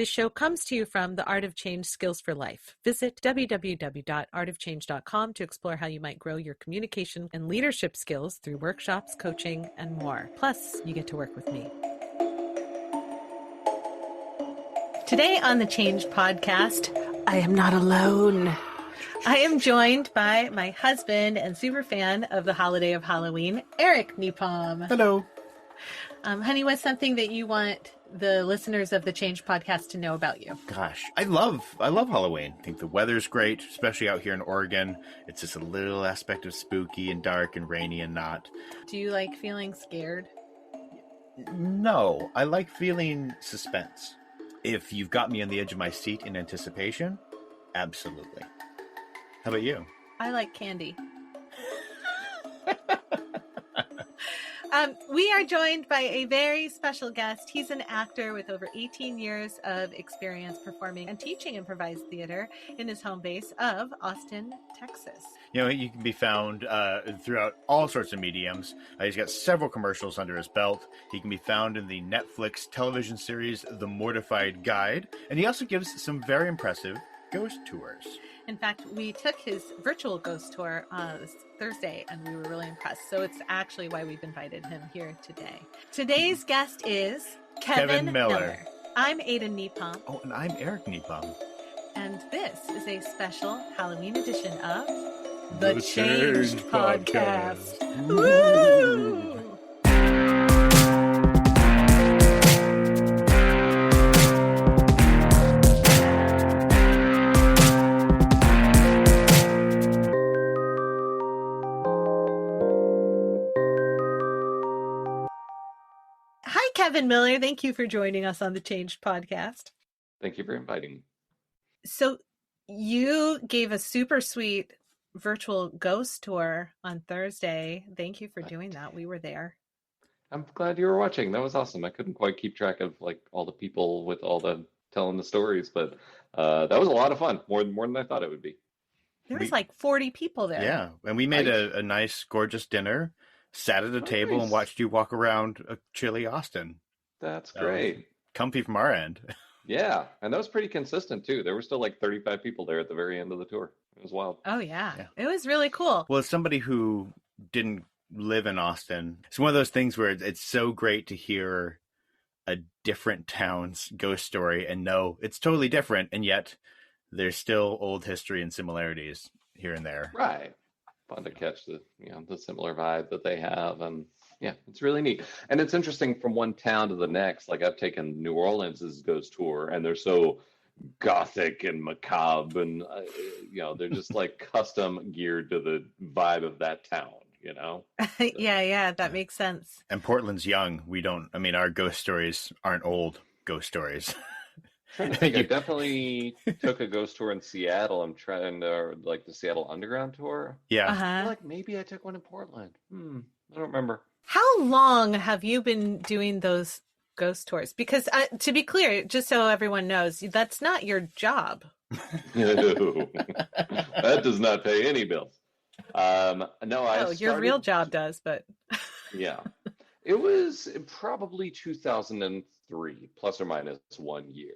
This show comes to you from the Art of Change Skills for Life. Visit www.artofchange.com to explore how you might grow your communication and leadership skills through workshops, coaching, and more. Plus, you get to work with me. Today on the Change podcast, I am not alone. I am joined by my husband and super fan of the holiday of Halloween, Eric Nepom. Hello. Honey, what's something that you want the listeners of the Change podcast to know about you? Gosh, I love Halloween. I think the weather's great, especially out here in Oregon. It's just a little aspect of spooky and dark and rainy and not. Do you like feeling scared? No, I like feeling suspense. If you've got me on the edge of my seat in anticipation, absolutely. How about you? I like candy. We are joined by a very special guest. He's an actor with over 18 years of experience performing and teaching improvised theater in his home base of Austin, Texas. You know, he can be found throughout all sorts of mediums. He's got several commercials under his belt. He can be found in the Netflix television series The Mortified Guide. And he also gives some very impressive ghost tours. In fact, we took his virtual ghost tour this Thursday, and we were really impressed. So it's actually why we've invited him here today. Today's guest is Kevin Miller. I'm Ada Nepom. Oh, and I'm Eric Nepom. And this is a special Halloween edition of The Change Podcast. Woo! Kevin Miller, thank you for joining us on the Changed podcast. Thank you for inviting me. So you gave a super sweet virtual ghost tour on Thursday. Thank you for doing that. We were there. I'm glad you were watching. That was awesome. I couldn't quite keep track of like all the people with all the telling the stories, but that was a lot of fun. More than I thought it would be. There was like 40 people there. Yeah, and we made a nice, gorgeous dinner. Sat at a table and watched you walk around a chilly Austin. That's great. Comfy from our end. Yeah, and that was pretty consistent too. There were still like 35 people there at the very end of the tour. It was wild. Oh yeah. It was really cool. Well, as somebody who didn't live in Austin, it's one of those things where it's so great to hear a different town's ghost story and know it's totally different, and yet there's still old history and similarities here and there. Right. Fun to catch the similar vibe that they have, and yeah, it's really neat. And it's interesting from one town to the next. Like I've taken New Orleans' ghost tour, and they're so gothic and macabre, and they're just like custom geared to the vibe of that town. You know? Yeah, that makes sense. And Portland's young. Our ghost stories aren't old ghost stories. I definitely took a ghost tour in Seattle. I'm trying to like the Seattle Underground tour. Yeah. I feel like maybe I took one in Portland. I don't remember. How long have you been doing those ghost tours? Because to be clear, just so everyone knows, that's not your job. No, that does not pay any bills. Your real job does, but yeah. It was probably 2003, plus or minus 1 year.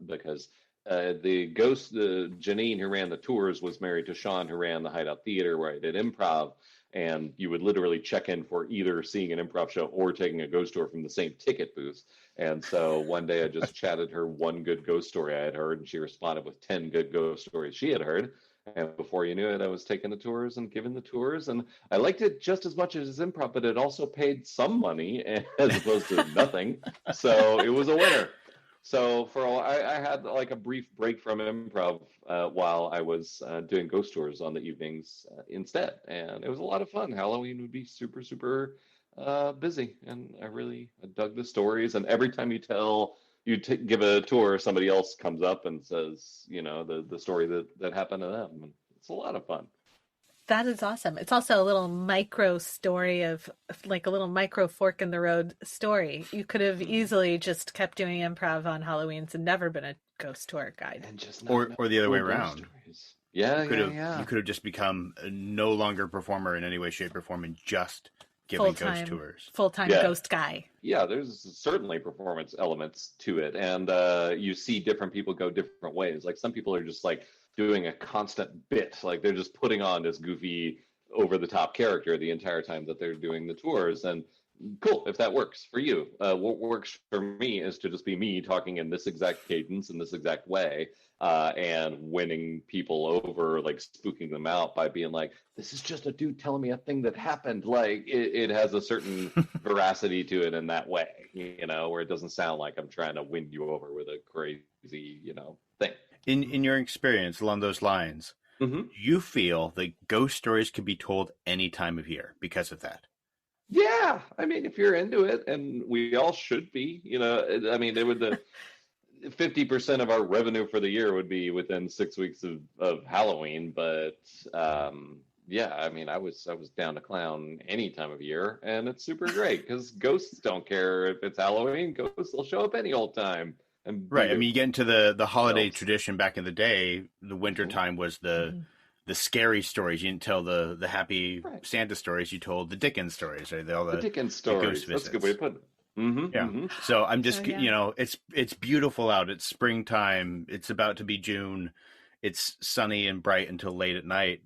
Because Janine who ran the tours was married to Sean who ran the Hideout Theater where I did improv, and you would literally check in for either seeing an improv show or taking a ghost tour from the same ticket booth. And so one day I just chatted her one good ghost story I had heard, and she responded with 10 good ghost stories she had heard. And before you knew it, I was taking the tours and giving the tours, and I liked it just as much as improv, but it also paid some money as opposed to nothing. So it was a winner. So for a while, I had like a brief break from improv while I was doing ghost tours on the evenings instead. And it was a lot of fun. Halloween would be super, super busy. And I dug the stories. And every time you give a tour, somebody else comes up and says, the story that happened to them. And it's a lot of fun. That is awesome. It's also a little micro story of like a little micro fork in the road story. You could have easily just kept doing improv on Halloween's and never been a ghost tour guide. And just or the other way around. Yeah, You could have just become no longer a performer in any way, shape, or form and just giving ghost tours. Full-time ghost guy. Yeah, there's certainly performance elements to it. And you see different people go different ways. Like some people are just like doing a constant bit. Like they're just putting on this goofy, over-the-top character the entire time that they're doing the tours. And cool, if that works for you. What works for me is to just be me talking in this exact cadence, in this exact way, and winning people over, like spooking them out by being like, this is just a dude telling me a thing that happened. Like it has a certain veracity to it in that way, where it doesn't sound like I'm trying to win you over with a crazy, thing. In your experience along those lines, you feel that ghost stories can be told any time of year because of that? Yeah, I mean, if you're into it, and we all should be, I mean, it would 50% of our revenue for the year would be within 6 weeks of Halloween. But yeah, I mean, I was down to clown any time of year, and it's super great because ghosts don't care if it's Halloween. Ghosts will show up any old time. And right. I mean, you get into the holiday tradition back in the day. The winter time was the scary stories. You didn't tell the happy Santa stories. You told the Dickens stories, right? The Dickens stories. That's a good way to put it. Yeah. So I'm just, it's beautiful out. It's springtime. It's about to be June. It's sunny and bright until late at night.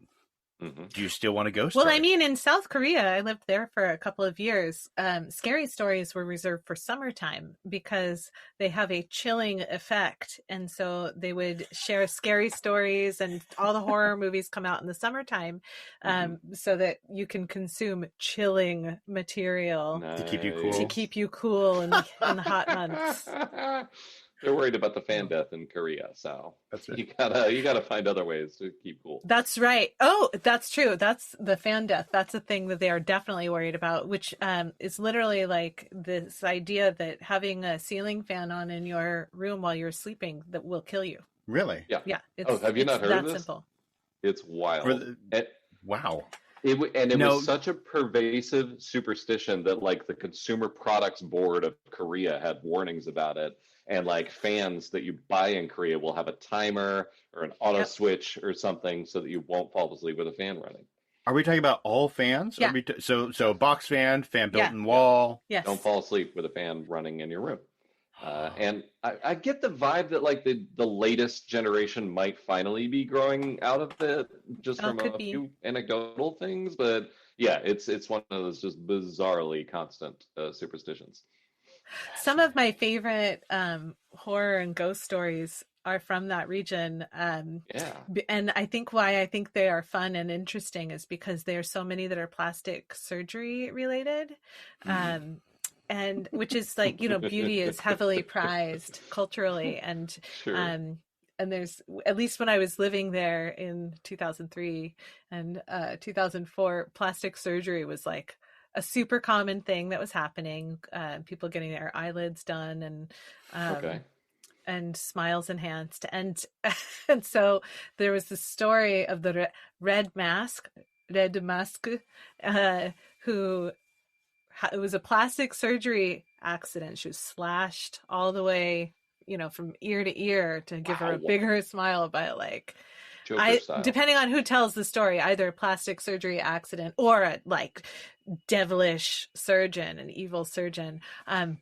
Do you still want to ghost story? Well, I mean, in South Korea, I lived there for a couple of years. Scary stories were reserved for summertime because they have a chilling effect. And so they would share scary stories, and all the horror movies come out in the summertime so that you can consume chilling material to keep you cool. To keep you cool in the hot months. They're worried about the fan death in Korea, so that's right. You gotta find other ways to keep cool. That's right. Oh, that's true. That's the fan death. That's a thing that they are definitely worried about, which is literally like this idea that having a ceiling fan on in your room while you're sleeping that will kill you. Really? Yeah. Yeah. Have you not heard of this? Simple. It's wild. Wow. It was such a pervasive superstition that like the Consumer Products Board of Korea had warnings about it. And like fans that you buy in Korea will have a timer or an auto switch or something so that you won't fall asleep with a fan running. Are we talking about all fans? Yeah. So box fan built in wall. Yes. Don't fall asleep with a fan running in your room. And I get the vibe that like the latest generation might finally be growing out of it just from a few anecdotal things. But yeah, it's one of those just bizarrely constant superstitions. Some of my favorite horror and ghost stories are from that region. And I think why I think they are fun and interesting is because there are so many that are plastic surgery related. And which is like, beauty is heavily prized culturally. And and there's, at least when I was living there in 2003 and 2004, plastic surgery was like a super common thing that was happening. People getting their eyelids done and smiles enhanced. And so there was the story of the Red Mask, who it was a plastic surgery accident. She was slashed all the way, from ear to ear to give her a bigger smile by like, depending on who tells the story, either a plastic surgery accident or a like devilish surgeon, an evil surgeon.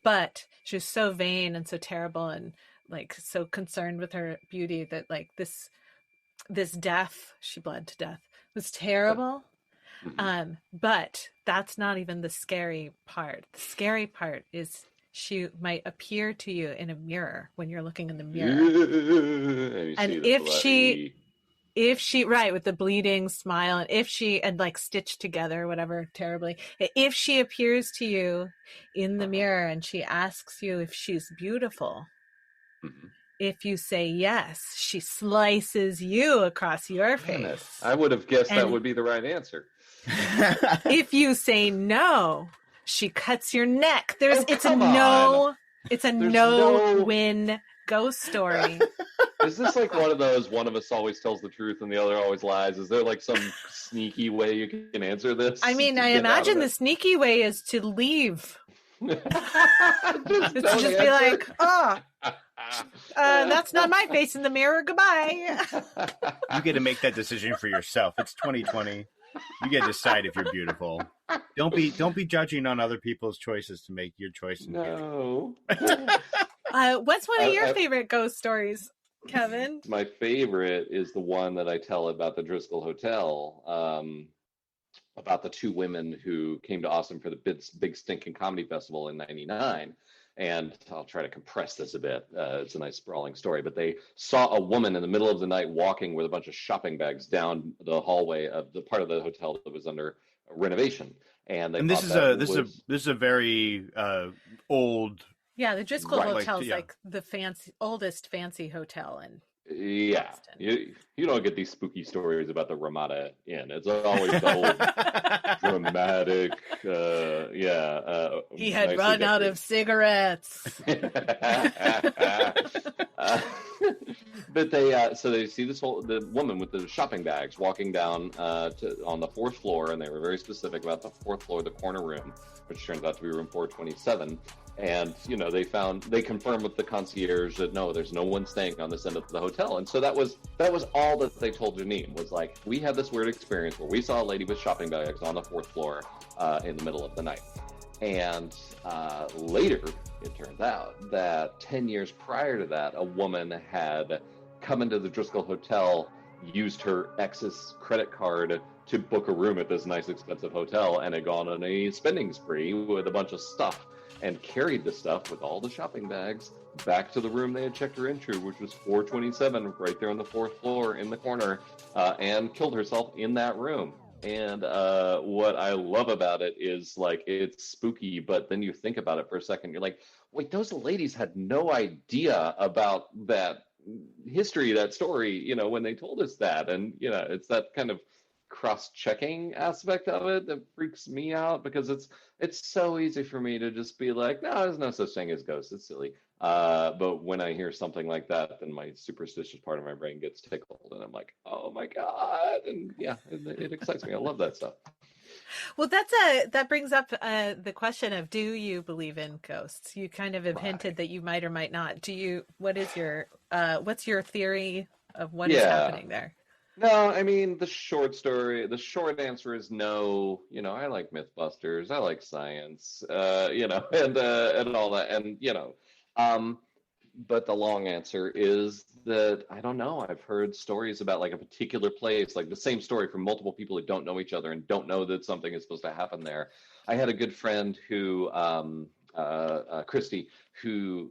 But she was so vain and so terrible and like so concerned with her beauty that like this death, she bled to death, was terrible. But that's not even the scary part. The scary part is she might appear to you in a mirror when you're looking in the mirror. And if she right, with the bleeding smile, and if she and like stitched together, whatever, terribly, if she appears to you in the mirror and she asks you if she's beautiful, if you say yes, she slices you across your face. I would have guessed that would be the right answer. If you say no, she cuts your neck. It's a no-win ghost story. Is this like one of those one of us always tells the truth and the other always lies? Is there like some sneaky way you can answer this? I mean, I imagine the sneaky way is to leave. It's just be like, that's not my face in the mirror. Goodbye. You get to make that decision for yourself. It's 2020. You get to decide if you're beautiful. Don't be judging on other people's choices to make your choice. No. What's one of your favorite ghost stories, Kevin? My favorite is the one that I tell about the Driscoll Hotel, about the two women who came to Austin for the big stinking comedy festival in '99. And I'll try to compress this a bit. It's a nice sprawling story, but they saw a woman in the middle of the night walking with a bunch of shopping bags down the hallway of the part of the hotel that was under renovation. And this is a very old. Yeah, the Driscoll Hotel is like the oldest fancy hotel in Boston. You don't get these spooky stories about the Ramada Inn. It's always the old dramatic. He had run out of cigarettes. But they see the woman with the shopping bags walking down on the fourth floor, and they were very specific about the fourth floor, the corner room, which turns out to be room 427. And they confirmed with the concierge that no, there's no one staying on this end of the hotel. And so that was all that they told Janine, was like, we had this weird experience where we saw a lady with shopping bags on the fourth floor in the middle of the night. And later, it turns out that 10 years prior to that, a woman had come into the Driscoll Hotel, used her ex's credit card to book a room at this nice, expensive hotel, and had gone on a spending spree with a bunch of stuff, and carried the stuff with all the shopping bags back to the room they had checked her into, which was 427, right there on the fourth floor in the corner, and killed herself in that room. And what I love about it is, like, it's spooky, but then you think about it for a second, you're like, wait, those ladies had no idea about that history, that story, when they told us that. And, it's that kind of cross-checking aspect of it that freaks me out, because it's so easy for me to just be like, no, there's no such thing as ghosts, it's silly. But when I hear something like that, then my superstitious part of my brain gets tickled, and I'm like, oh my God. And yeah, it excites me. I love that stuff. Well, that brings up the question of, do you believe in ghosts? You kind of have hinted that you might or might not. What's your theory of what is happening there? No, I mean, the short answer is no. I like Mythbusters, I like science, and all that, and but the long answer is that I don't know. I've heard stories about, like, a particular place, like the same story from multiple people who don't know each other and don't know that something is supposed to happen there. I had a good friend who, Christy, who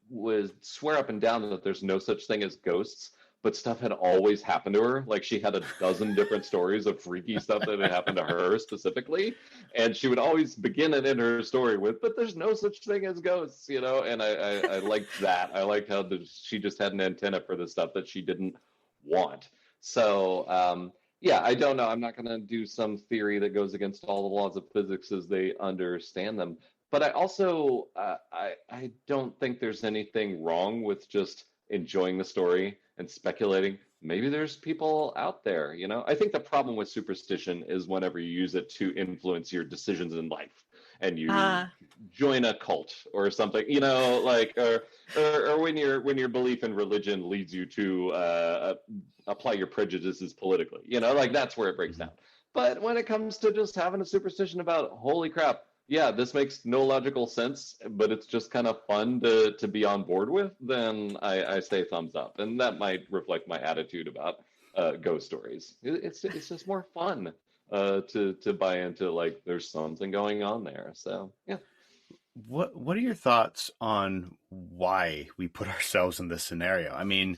would swear up and down that there's no such thing as ghosts, but stuff had always happened to her. Like, she had a dozen different stories of freaky stuff that had happened to her specifically. And she would always begin and end her story with, but there's no such thing as ghosts, and I liked that. I liked how she just had an antenna for the stuff that she didn't want. So, I don't know. I'm not going to do some theory that goes against all the laws of physics as they understand them. But I also, I don't think there's anything wrong with just enjoying the story and speculating. Maybe there's people out there, I think the problem with superstition is whenever you use it to influence your decisions in life, and you join a cult or something, like, or when your belief in religion leads you to apply your prejudices politically, like, that's where it breaks down. But when it comes to just having a superstition about, holy crap, yeah, this makes no logical sense, but it's just kind of fun to be on board with, then I say thumbs up. And that might reflect my attitude about ghost stories. It's just more fun to buy into, like, there's something going on there. So, yeah. What are your thoughts on why we put ourselves in this scenario? I mean,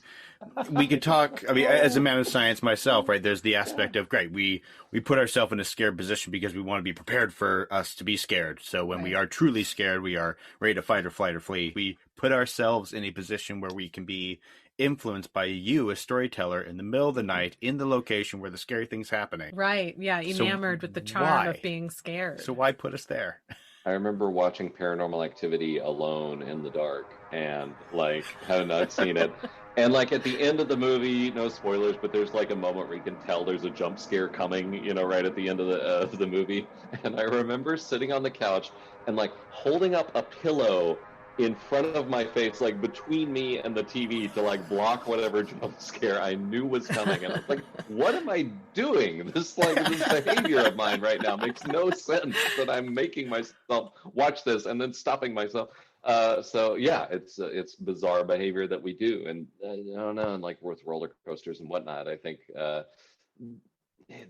we could talk, as a man of science myself, right, there's the aspect of, great, we put ourselves in a scared position because we want to be prepared for us to be scared. So when we are truly scared, we are ready to fight or flight or flee. We put ourselves in a position where we can be influenced by you, a storyteller, in the middle of the night, in the location where the scary thing's happening. Right, yeah, enamored with the charm of being scared. So why put us there? I remember watching Paranormal Activity alone in the dark, and, like, have not seen it. And, like, at the end of the movie, no spoilers, but there's, like, a moment where you can tell there's a jump scare coming, right at the end of the movie. And I remember sitting on the couch and, like, holding up a pillow in front of my face, like between me and the TV, to like block whatever jump scare I knew was coming. And I was like, what am I doing? This behavior of mine right now makes no sense, that I'm making myself watch this and then stopping myself. So yeah, it's bizarre behavior that we do. And I don't know, and like with roller coasters and whatnot, I think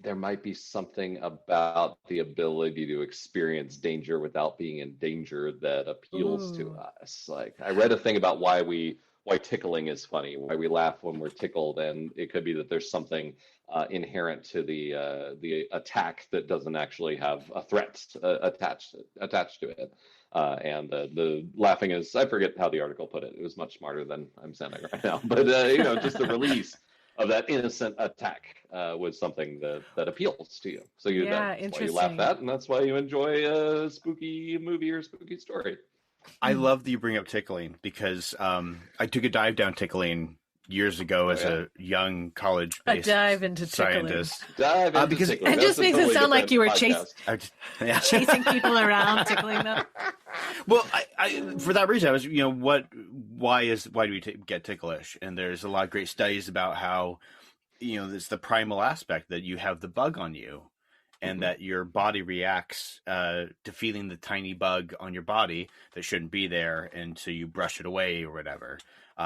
there might be something about the ability to experience danger without being in danger that appeals to us. Like, I read a thing about why tickling is funny, why we laugh when we're tickled, and it could be that there's something inherent to the attack that doesn't actually have a threat attached to it. And the laughing is, I forget how the article put it. It was much smarter than I'm sounding right now. But just the release of that innocent attack was something that appeals to you. So that's why you laugh at, and that's why you enjoy a spooky movie or spooky story. I love that you bring up tickling, because I took a dive down tickling years ago as a young college-based scientist. Dive into because tickling. It just makes it sound like you were chasing people around, tickling them. Well, I for that reason, I was, why do we get ticklish? And there's a lot of great studies about how, it's the primal aspect that you have the bug on you, and that your body reacts to feeling the tiny bug on your body that shouldn't be there, and so you brush it away or whatever,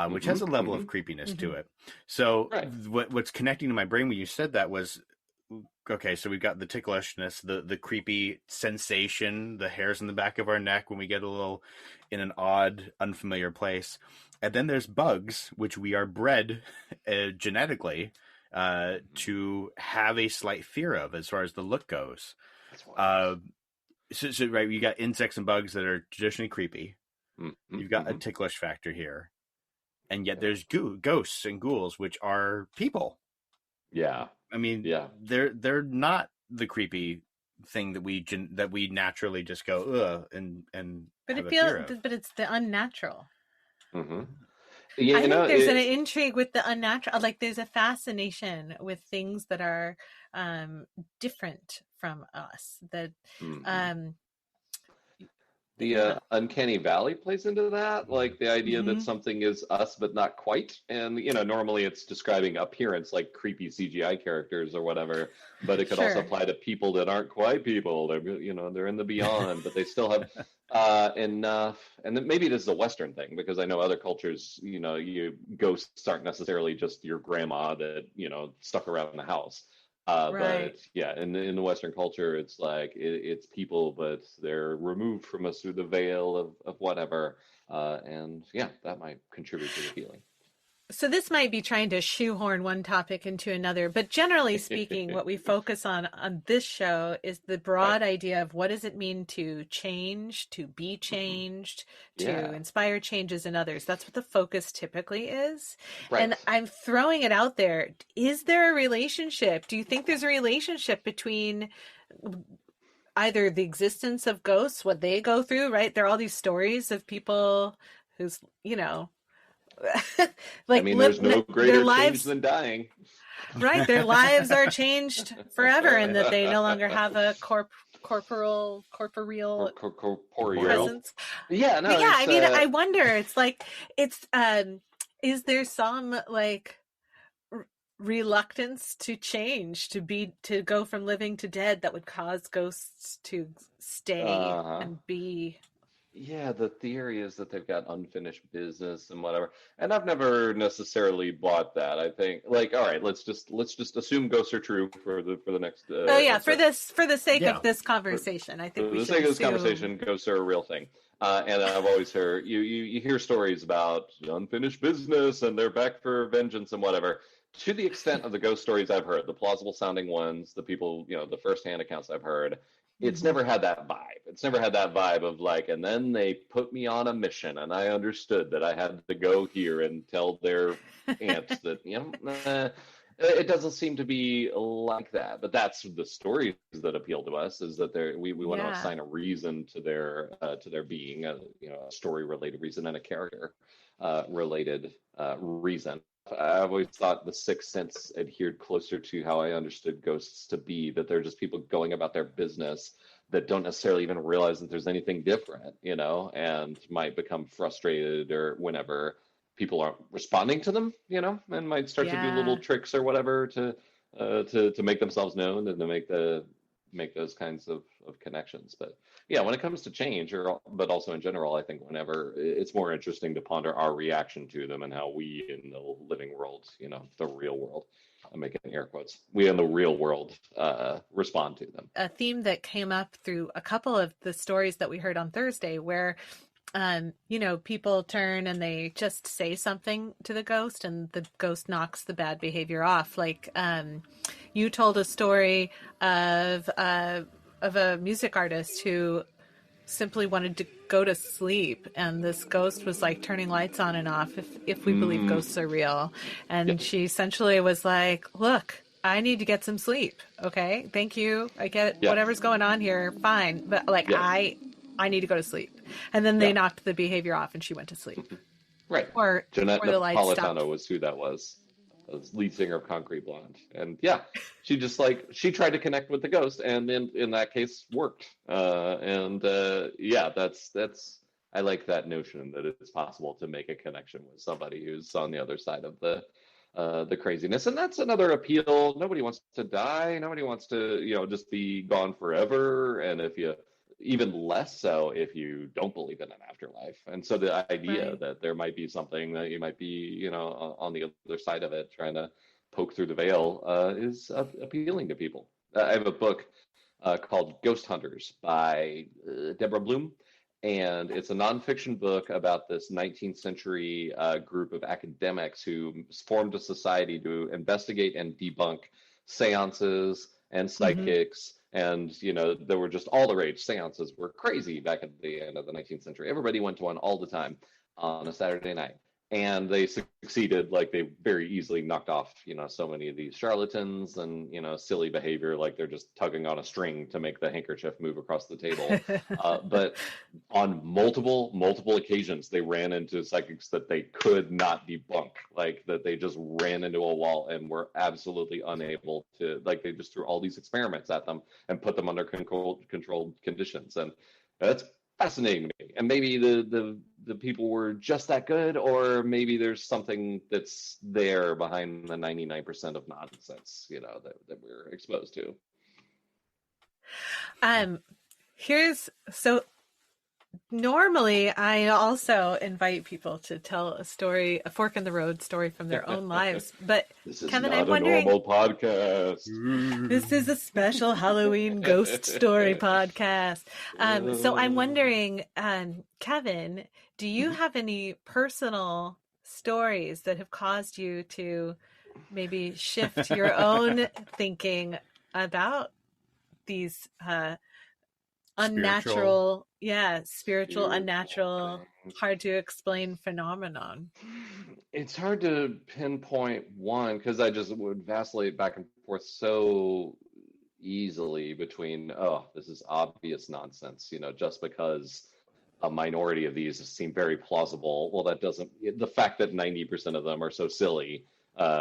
which has a level of creepiness to it. So what's connecting to my brain when you said that was, okay, so we've got the ticklishness, the creepy sensation, the hairs in the back of our neck when we get a little in an odd, unfamiliar place. And then there's bugs, which we are bred genetically to have a slight fear of as far as the look goes. So right, you got insects and bugs that are traditionally creepy. You've got a ticklish factor here. And yet there's ghosts and ghouls, which are people. Yeah. I mean, they're not the creepy thing that we naturally just go ugh and but have it feels, but it's the unnatural. Yeah, I think there's an intrigue with the unnatural. Like, there's a fascination with things that are different from us. That the uncanny valley plays into that, like the idea that something is us but not quite. And normally it's describing appearance, like creepy CGI characters or whatever, but it could also apply to people that aren't quite people. They're they're in the beyond, but they still have enough. And then maybe this is a Western thing, because I know other cultures, ghosts aren't necessarily just your grandma that stuck around the house. But yeah, in the Western culture, it's like it's people, but they're removed from us through the veil of whatever. And yeah, that might contribute to the feeling. So this might be trying to shoehorn one topic into another, but generally speaking, what we focus on this show is the broad idea of what does it mean to change, to be changed, to inspire changes in others. That's what the focus typically is. And I'm throwing it out there. Is there a relationship? Do you think there's a relationship between either the existence of ghosts, what they go through, right? There are all these stories of people who's, like, there's no greater change than dying. Right, their lives are changed forever, and that they no longer have a corporeal presence. Yeah, no. But yeah, I wonder. It's like is there some like reluctance to change, to go from living to dead, that would cause ghosts to stay and be? Yeah, the theory is that they've got unfinished business and whatever. And I've never necessarily bought that. I think, like, all right, let's just assume ghosts are true for the next. For the sake of this conversation, I think for the sake of this conversation, ghosts are a real thing. And I've always heard you hear stories about unfinished business and they're back for vengeance and whatever. To the extent of the ghost stories I've heard, the plausible sounding ones, the people, the firsthand accounts I've heard, it's never had that vibe. It's never had that vibe of like, and then they put me on a mission and I understood that I had to go here and tell their aunts that, it doesn't seem to be like that. But that's the stories that appeal to us, is that we want to assign a reason to their being, a story related reason and a character related reason. I've always thought the Sixth Sense adhered closer to how I understood ghosts to be, that they're just people going about their business, that don't necessarily even realize that there's anything different, and might become frustrated or whenever people aren't responding to them, and might start to do little tricks or whatever to make themselves known and to make those kinds of connections. But yeah, when it comes to change, but also in general, I think whenever it's more interesting to ponder our reaction to them and how we in the living world, the real world, I'm making air quotes, we in the real world respond to them. A theme that came up through a couple of the stories that we heard on Thursday where people turn and they just say something to the ghost and the ghost knocks the bad behavior off. Like you told a story of a music artist who simply wanted to go to sleep, and this ghost was like turning lights on and off if we believe ghosts are real. And she essentially was like, look, I need to get some sleep. Okay, thank you. I get whatever's going on here. Fine. But I need to go to sleep. And then they knocked the behavior off and she went to sleep. Right. Or Jeanette the lights Napolitano stopped. was who that was lead singer of Concrete Blonde. And she just she tried to connect with the ghost, and in that case worked. That's I like that notion that it's possible to make a connection with somebody who's on the other side of the craziness. And that's another appeal. Nobody wants to die. Nobody wants to, just be gone forever. And even less so if you don't believe in an afterlife. And so the idea that there might be something that you might be, on the other side of it, trying to poke through the veil, is appealing to people. I have a book called Ghost Hunters by Deborah Bloom. And it's a nonfiction book about this 19th century group of academics who formed a society to investigate and debunk seances and psychics. And, there were just all the rage. Seances were crazy back at the end of the 19th century. Everybody went to one all the time on a Saturday night. And they succeeded, they very easily knocked off, so many of these charlatans and, silly behavior, like they're just tugging on a string to make the handkerchief move across the table. But on multiple occasions, they ran into psychics that they could not debunk, that they just ran into a wall and were absolutely unable to, they just threw all these experiments at them and put them under controlled conditions. And that's fascinating to me. And maybe the people were just that good, or maybe there's something that's there behind the 99% of nonsense, that we're exposed to. Normally I also invite people to tell a story, a fork in the road story from their own lives. But this is Kevin, not I'm wondering, normal podcast. This is a special Halloween ghost story podcast. So I'm wondering, Kevin, do you have any personal stories that have caused you to maybe shift your own thinking about these unnatural, spiritual, unnatural, hard to explain phenomenon? It's hard to pinpoint one, because I just would vacillate back and forth so easily between, this is obvious nonsense, just because a minority of these seem very plausible. Well, the fact that 90% of them are so silly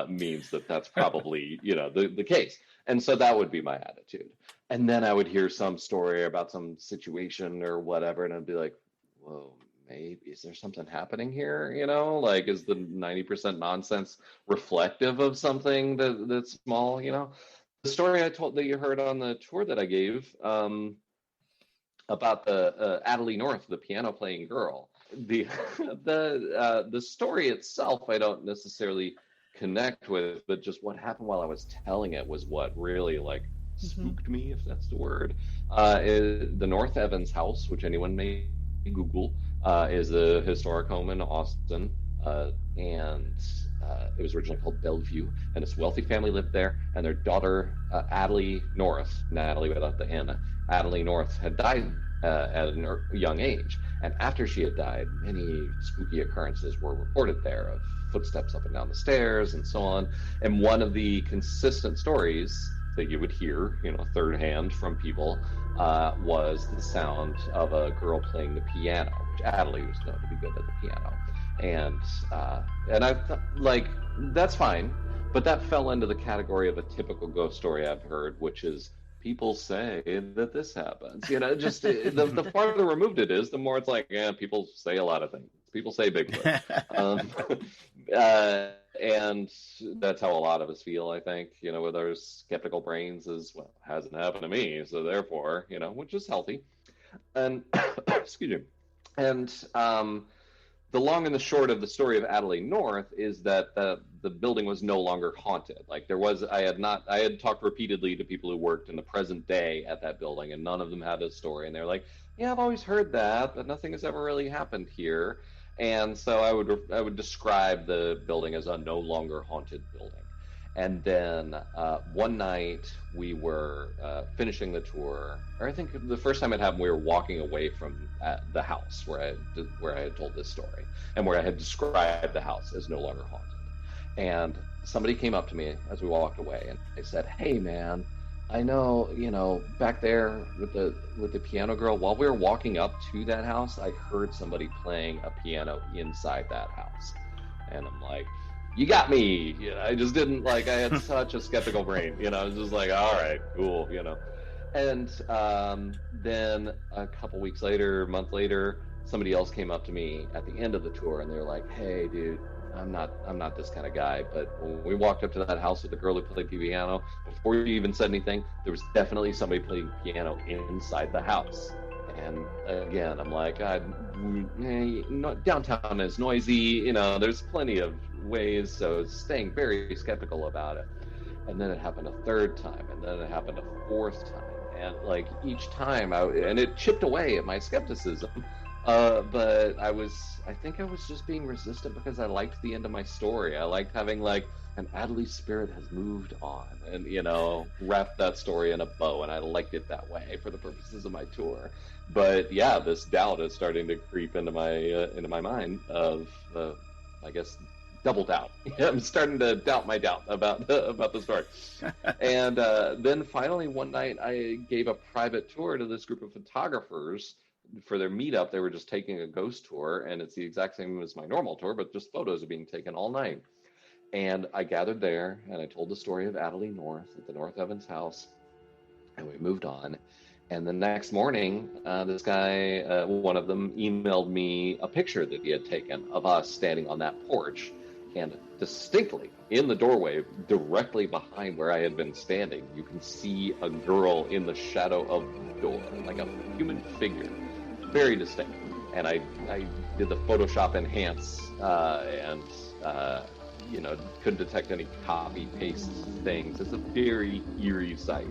means that that's probably, the case. And so that would be my attitude. And then I would hear some story about some situation or whatever, and I'd be like, whoa, maybe, is there something happening here? Is the 90% nonsense reflective of something that's small? The story I told that you heard on the tour that I gave about the Adelie North, the piano playing girl. The story itself, I don't necessarily connect with, but just what happened while I was telling it was what really spooked me, if that's the word. The North Evans house, which anyone may Google, is a historic home in Austin, and it was originally called Bellevue, and this wealthy family lived there, and their daughter, Adelie North, Natalie without the N, Adelie North, had died at a young age. And after she had died, many spooky occurrences were reported there, of footsteps up and down the stairs and so on. And one of the consistent stories that you would hear, third hand from people, was the sound of a girl playing the piano, which Adelie was known to be good at the piano. And I thought, that's fine, but that fell into the category of a typical ghost story I've heard, which is people say that this happens. Just the farther removed it is, the more it's like, yeah, people say a lot of things. People say Bigfoot. um, and that's how a lot of us feel, I think, with our skeptical brains is, well, it hasn't happened to me, so therefore, which is healthy. And excuse me. And the long and the short of the story of Adelaide North is that the building was no longer haunted. Like I had talked repeatedly to people who worked in the present day at that building, and none of them had a story. And they're like, yeah, I've always heard that, but nothing has ever really happened here. And so I would describe the building as a no longer haunted building. And then one night we were finishing the tour, or I think the first time it happened, we were walking away from the house where I had told this story, and where I had described the house as no longer haunted. And somebody came up to me as we walked away, and they said, "Hey, man, I know, back there with the piano girl, while we were walking up to that house, I heard somebody playing a piano inside that house." And I'm like, you got me. I just didn't I had such a skeptical brain. I was just like, all right, cool. And then a couple weeks later, a month later, somebody else came up to me at the end of the tour, and they were like, "Hey, dude, I'm not this kind of guy, but when we walked up to that house with the girl who played piano, before you even said anything, there was definitely somebody playing piano inside the house." And again, I'm like, downtown is noisy, there's plenty of ways, so staying very skeptical about it. And then it happened a third time, and then it happened a fourth time, and each time and it chipped away at my skepticism. But I think I was just being resistant because I liked the end of my story. I liked having an Adley spirit has moved on, and wrapped that story in a bow, and I liked it that way for the purposes of my tour. But yeah, this doubt is starting to creep into my mind of, I guess, double doubt. I'm starting to doubt my doubt about the story. And then finally one night I gave a private tour to this group of photographers for their meetup. They were just taking a ghost tour, and it's the exact same as my normal tour, but just photos are being taken all night. And I gathered there, and I told the story of Adelaide North at the North Evans house, and we moved on. And the next morning, this guy, one of them, emailed me a picture that he had taken of us standing on that porch. And distinctly in the doorway, directly behind where I had been standing, you can see a girl in the shadow of the door, like a human figure, very distinct. And I did the Photoshop enhance, and couldn't detect any copy paste things. It's a very eerie sight.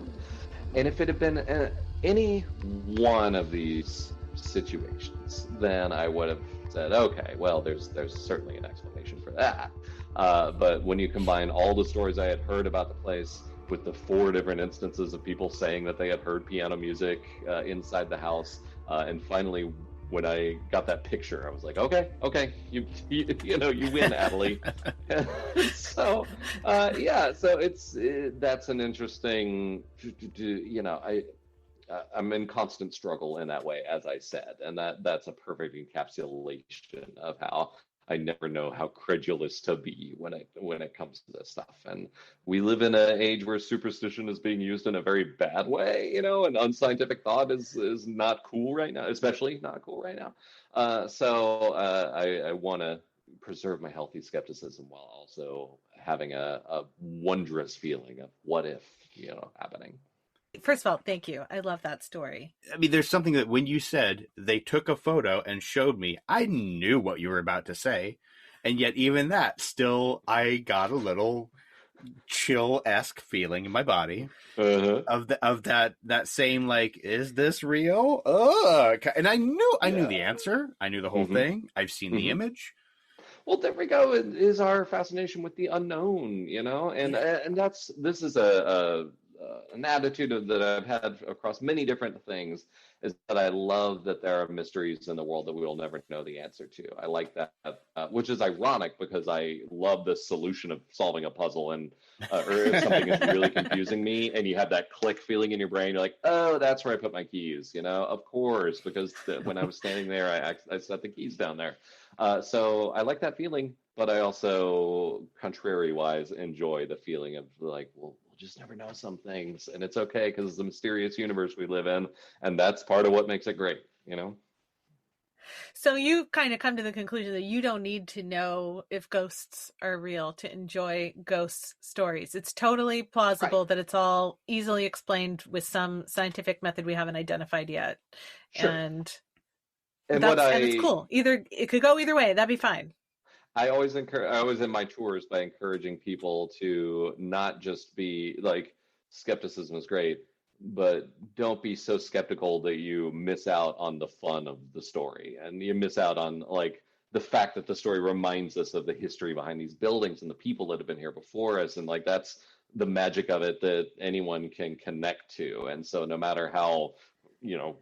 And if it had been any one of these situations, then I would have said, okay, well, there's certainly an explanation for that. But when you combine all the stories I had heard about the place with the 4 different instances of people saying that they had heard piano music inside the house, and finally when I got that picture, I was like, okay, you win, Adelaide. So that's an interesting, I'm in constant struggle in that way, as I said, and that's a perfect encapsulation of how I never know how credulous to be when it comes to this stuff. And we live in an age where superstition is being used in a very bad way, and unscientific thought is not cool right now, especially not cool right now. So I want to preserve my healthy skepticism while also having a wondrous feeling of what if, happening. First of all, thank you. I love that story. I mean, there's something that when you said they took a photo and showed me, I knew what you were about to say. And yet even that, still, I got a little chill-esque feeling in my body of that same, is this real? And I knew the answer. I knew the whole thing. I've seen the image. Well, there we go. It is our fascination with the unknown, and this is an attitude that I've had across many different things, is that I love that there are mysteries in the world that we will never know the answer to. I like that, which is ironic because I love the solution of solving a puzzle, and or if something is really confusing me and you have that click feeling in your brain, you're like, oh, that's where I put my keys, of course, because when I was standing there, I set the keys down there. So I like that feeling, but I also, contrary-wise, enjoy the feeling of well, just never know some things, and it's okay because it's a mysterious universe we live in, and that's part of what makes it great, you know. So you kind of come to the conclusion that you don't need to know if ghosts are real to enjoy ghost stories. It's totally plausible Right. that it's all easily explained with some scientific method we haven't identified yet. Sure. And And what it's cool. Either it could go either way. That'd be fine. I always encourage, I always in my tours by encouraging people to not just be like, skepticism is great, but don't be so skeptical that you miss out on the fun of the story, and you miss out on like the fact that the story reminds us of the history behind these buildings and the people that have been here before us, and like that's the magic of it that anyone can connect to. And so no matter how,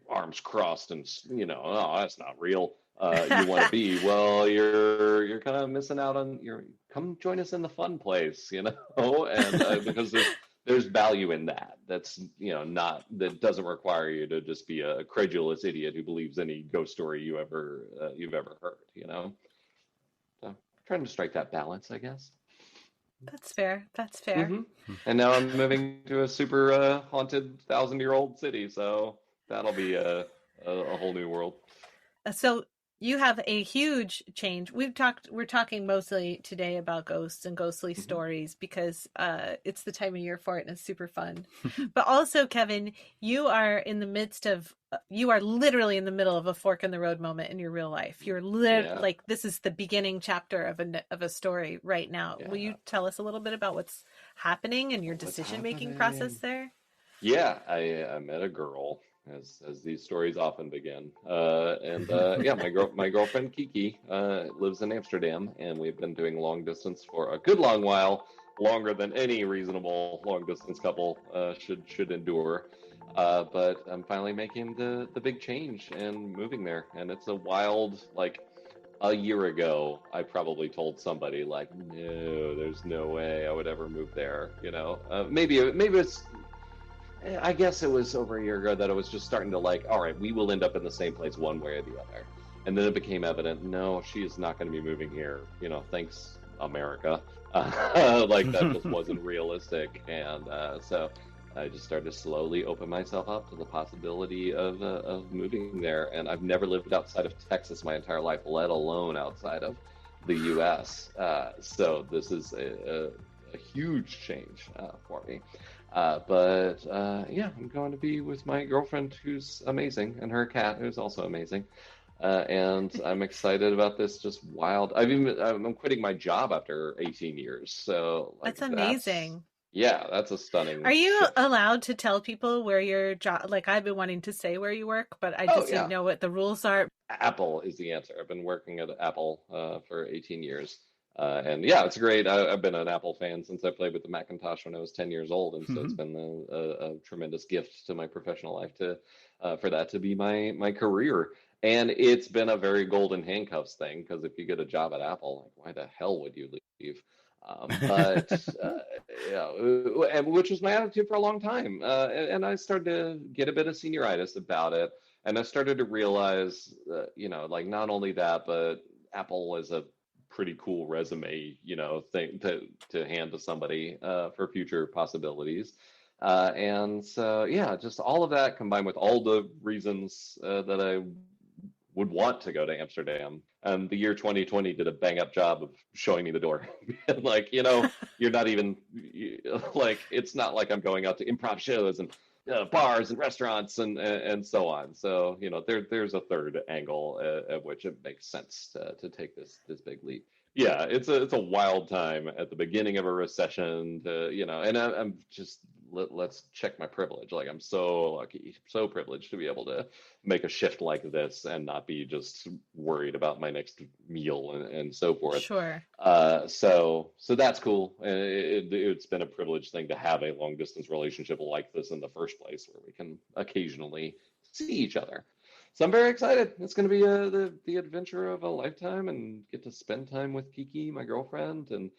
arms crossed and, oh, that's not real, you want to be, well, you're kind of missing out on your, come join us in the fun place, and because there's value in that. That's, not, that doesn't require you to just be a credulous idiot who believes any ghost story you've ever heard. So trying to strike that balance, I guess. That's fair. That's fair. Mm-hmm. And now I'm moving to a super haunted 1,000-year-old city, so that'll be a whole new world. So you have a huge change. We're talking mostly today about ghosts and ghostly stories because it's the time of year for it and it's super fun. But also, Kevin, you are literally in the middle of a fork in the road moment in your real life. You're like, this is the beginning chapter of a story right now. Yeah. Will you tell us a little bit about what's happening and your decision-making process there? Yeah, I met a girl, as these stories often begin. My girlfriend Kiki lives in Amsterdam, and we've been doing long distance for a good long while, longer than any reasonable long distance couple should endure. But I'm finally making the big change and moving there, and it's a wild, like, a year ago, I probably told somebody like, no, there's no way I would ever move there. Maybe it's. I guess it was over a year ago that I was just starting to like, all right, we will end up in the same place one way or the other. And then it became evident, no, she is not going to be moving here. Thanks, America. Like that just wasn't realistic. And so I just started to slowly open myself up to the possibility of moving there. And I've never lived outside of Texas my entire life, let alone outside of the U.S. So this is a huge change for me. But I'm going to be with my girlfriend, who's amazing, and her cat, who's also amazing. And I'm excited about this. Just wild. I'm quitting my job after 18 years. So that's amazing. That's a stunning. Are you shift. allowed to tell people where your job? Like, I've been wanting to say where you work, but I just didn't know what the rules are. Apple is the answer. I've been working at Apple for 18 years. And it's great. I've been an Apple fan since I played with the Macintosh when I was 10 years old. And so it's been a tremendous gift to my professional life for that to be my career. And it's been a very golden handcuffs thing, because if you get a job at Apple, like, why the hell would you leave? Which was my attitude for a long time. And I started to get a bit of senioritis about it. And I started to realize, like, not only that, but Apple is a pretty cool resume, thing to hand to somebody for future possibilities. And so, just all of that combined with all the reasons that I would want to go to Amsterdam. And the year 2020 did a bang up job of showing me the door. Like, you're not even like, it's not like I'm going out to improv shows and bars and restaurants and so on. So, there's a third angle at which it makes sense to take this big leap. Yeah, it's a wild time at the beginning of a recession, and I'm just, let's check my privilege. Like, I'm so lucky, so privileged to be able to make a shift like this and not be just worried about my next meal and so forth. Sure. So that's cool. And it's been a privileged thing to have a long distance relationship like this in the first place, where we can occasionally see each other. So I'm very excited. It's going to be the adventure of a lifetime, and get to spend time with Kiki, my girlfriend, and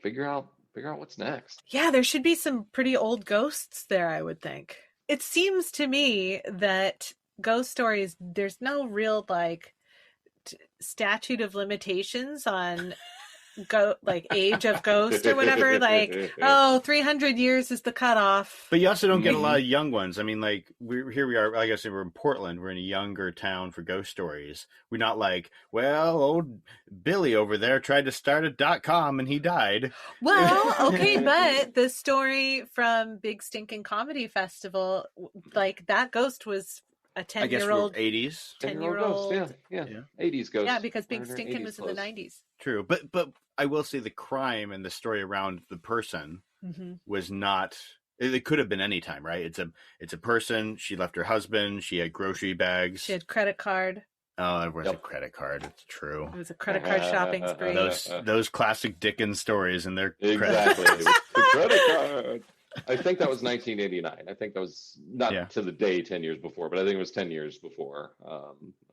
figure out what's next. Yeah, there should be some pretty old ghosts there, I would think. It seems to me that ghost stories, there's no real statute of limitations on age of ghost or whatever. Like, 300 years is the cutoff. But you also don't get a lot of young ones. I mean, like here we are. Like I said, we're in Portland. We're in a younger town for ghost stories. We're not like, well, old Billy over there tried to start a .com and he died. Well, okay, but the story from Big Stinkin' Comedy Festival, like that ghost was a 10-year-old, 80s, 10-year-old, yeah, 80s ghost. Yeah, because Big Stinkin' was in the 90s. True, but I will say the crime and the story around the person was not. It could have been any time, right? It's a person. She left her husband. She had grocery bags. She had credit card. Oh, it was a credit card. It's true. It was a credit card shopping spree. Those classic Dickens stories and their exactly the credit card. I think that was 1989. I think that was not to the day 10 years before, but I think it was 10 years before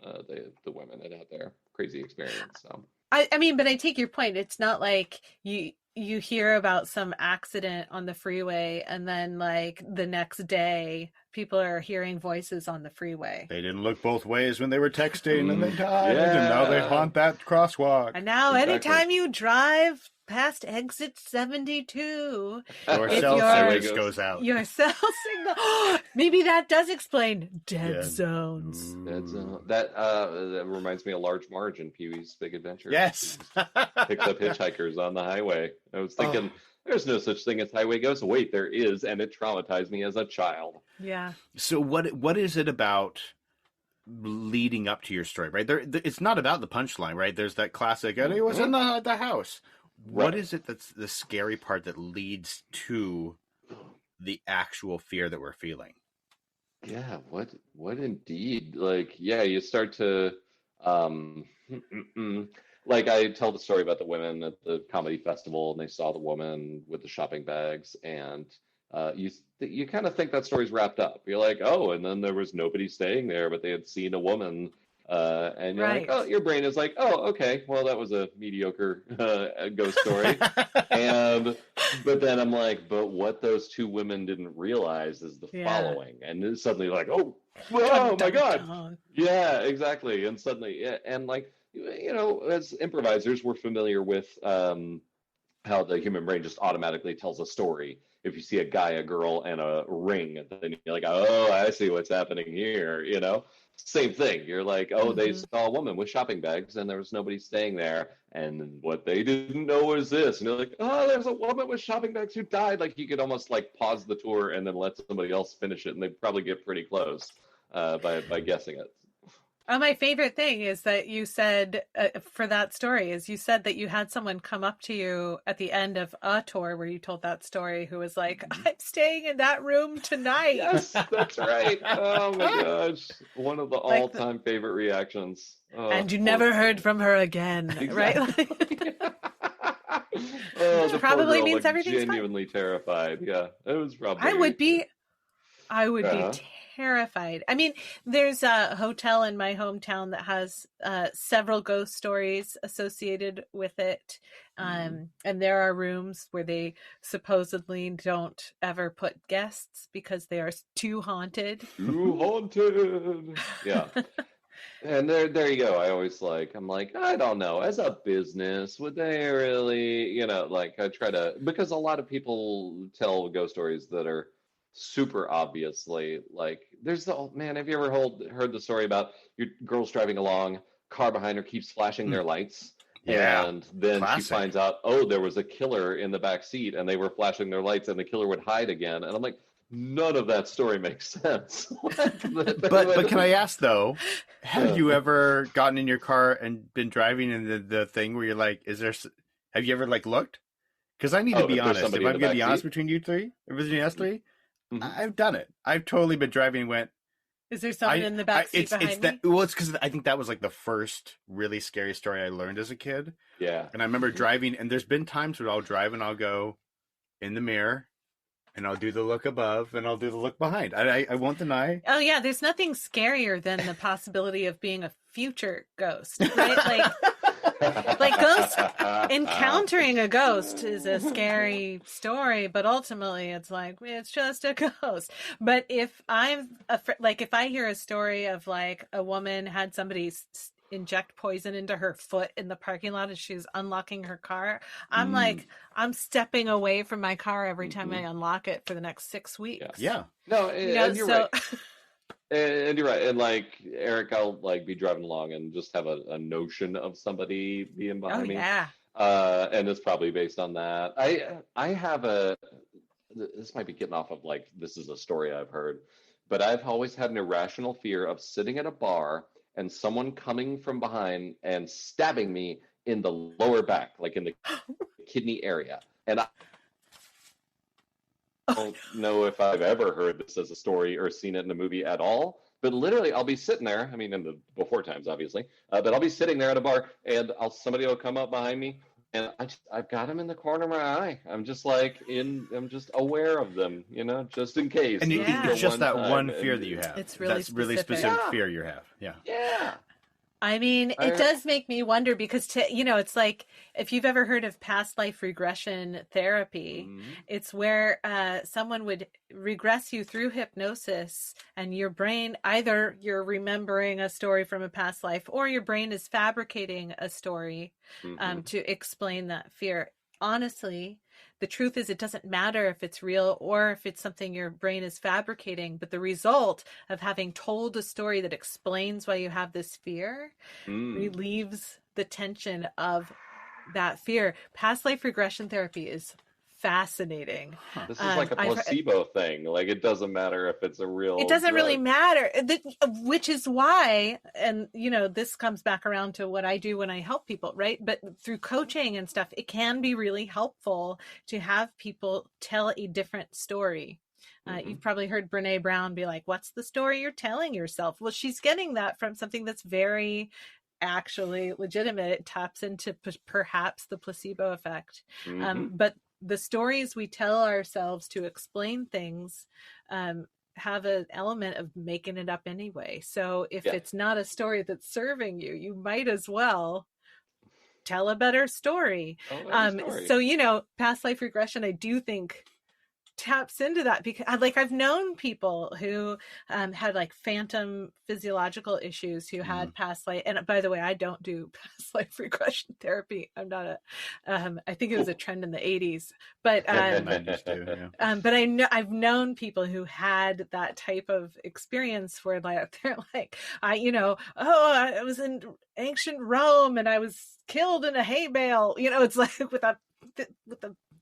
the women had their crazy experience. So I mean, but I take your point. It's not like you hear about some accident on the freeway and then like the next day people are hearing voices on the freeway. They didn't look both ways when they were texting and they died and now they haunt that crosswalk. And now anytime you drive past exit 72, your cell signal goes out. Your cell signal. Maybe that does explain dead zones. Dead zone. That reminds me of Large Marge in Pee-wee's Big Adventure. Yes. Picks up hitchhikers on the highway. I was thinking, there's no such thing as highway ghosts. Wait, there is, and it traumatized me as a child. Yeah. So what is it about leading up to your story, right? It's not about the punchline, right? There's that classic, and he was in the house. Right. What is it that's the scary part that leads to the actual fear that we're feeling? Yeah, what indeed? Like, yeah, you start to like I tell the story about the women at the comedy festival and they saw the woman with the shopping bags and you kind of think that story's wrapped up. You're like, oh, and then there was nobody staying there, but they had seen a woman. And you're like, oh, your brain is like, oh, okay, well, that was a mediocre ghost story. But then I'm like, but what those two women didn't realize is the following. And then suddenly like, oh my God. Yeah, exactly. And suddenly, and like, you know, as improvisers, we're familiar with how the human brain just automatically tells a story. If you see a guy, a girl, and a ring, then you're like, oh, I see what's happening here, you know? Same thing. You're like, oh, they saw a woman with shopping bags and there was nobody staying there. And what they didn't know was this. And you're like, oh, there's a woman with shopping bags who died. Like you could almost like pause the tour and then let somebody else finish it. And they'd probably get pretty close by guessing it. My favorite thing is that you said for that story is you said that you had someone come up to you at the end of a tour where you told that story who was like, I'm staying in that room tonight. Yes, that's right. Oh my gosh. One of the all-time favorite reactions. Oh, and you never heard from her again, right? Which probably means everything's genuinely fine. Terrified. Yeah, it was probably. I would be terrified. I mean, there's a hotel in my hometown that has several ghost stories associated with it. And there are rooms where they supposedly don't ever put guests because they are too haunted. Too haunted. Yeah. And there you go. I'm like, I don't know. As a business, would they really, you know, like I try to, because a lot of people tell ghost stories that are super obviously like there's have you ever heard the story about your girl's driving along, car behind her keeps flashing their lights, and then she finds out, oh, there was a killer in the back seat and they were flashing their lights and the killer would hide again, and I'm like, none of that story makes sense. but can I ask though, have you ever gotten in your car and been driving in the thing where you're like, have you ever like looked? Because I need to be honest. If I'm going to be honest between you three, between us three, I've done it. I've totally been driving and went, is there someone in the back seat behind me? Well, it's because I think that was like the first really scary story I learned as a kid. Yeah. And I remember driving, and there's been times where I'll drive and I'll go in the mirror, and I'll do the look above, and I'll do the look behind. I won't deny. Oh, yeah. There's nothing scarier than the possibility of being a future ghost, right? Like ghost encountering a ghost is a scary story, but ultimately it's like, it's just a ghost. But if I'm if I hear a story of like a woman had somebody inject poison into her foot in the parking lot as she was unlocking her car. I'm like, I'm stepping away from my car every time I unlock it for the next 6 weeks. Yeah. No, and you're right. And you're right. And like Eric, I'll like be driving along and just have a notion of somebody being behind me. Yeah. And it's probably based on that. I have this might be getting off of like, this is a story I've heard, but I've always had an irrational fear of sitting at a bar and someone coming from behind and stabbing me in the lower back, like in the kidney area. And I don't know if I've ever heard this as a story or seen it in a movie at all, but literally I'll be sitting there, I mean, in the before times, obviously, but I'll be sitting there at a bar and somebody will come up behind me and I've got them in the corner of my eye. I'm just aware of them, just in case. And it's just that one fear that you have. It's really That's really specific fear you have. Yeah. Yeah. I mean, it does make me wonder because, it's like if you've ever heard of past life regression therapy, it's where someone would regress you through hypnosis and your brain, either you're remembering a story from a past life or your brain is fabricating a story to explain that fear. Honestly, the truth is it doesn't matter if it's real or if it's something your brain is fabricating, but the result of having told a story that explains why you have this fear relieves the tension of that fear. Past life regression therapy is fascinating. This is like a placebo thing. Like, it doesn't matter if it's a real It doesn't drug. really matter, which is why, and this comes back around to what I do when I help people, right? But through coaching and stuff, it can be really helpful to have people tell a different story. You've probably heard Brene Brown be like, what's the story you're telling yourself? Well, she's getting that from something that's very actually legitimate. It taps into perhaps the placebo effect. But the stories we tell ourselves to explain things have an element of making it up anyway. So if it's not a story that's serving you, you might as well tell a better story. So, past life regression, I do think taps into that because I've known people who had like phantom physiological issues who had past life. And by the way, I don't do past life regression therapy. I'm not I think it was a trend in the 80s, but but I've known people who had that type of experience where they're like, I was in ancient Rome and I was killed in a hay bale, it's like with the